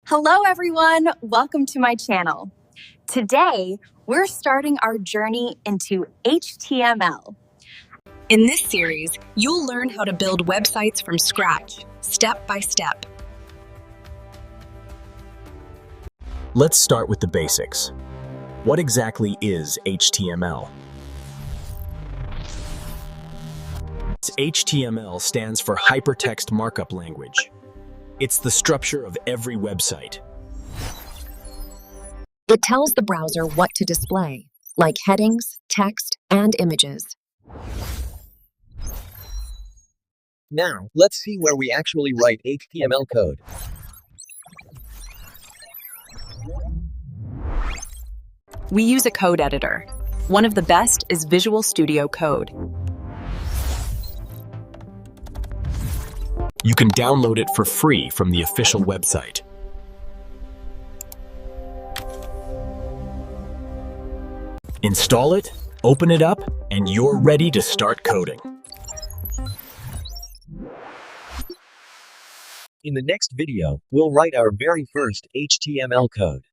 Hello everyone, welcome to my channel. Today, we're starting our journey into HTML. In this series, you'll learn how to build websites from scratch, step by step. Let's start with the basics. What exactly is HTML? HTML stands for Hypertext Markup Language. It's the structure of every website. It tells the browser what to display, like headings, text, and images. Now, let's see where we actually write HTML code. We use a code editor. One of the best is Visual Studio Code. You can download it for free from the official website. Install it, open it up, and you're ready to start coding. In the next video, we'll write our very first HTML code.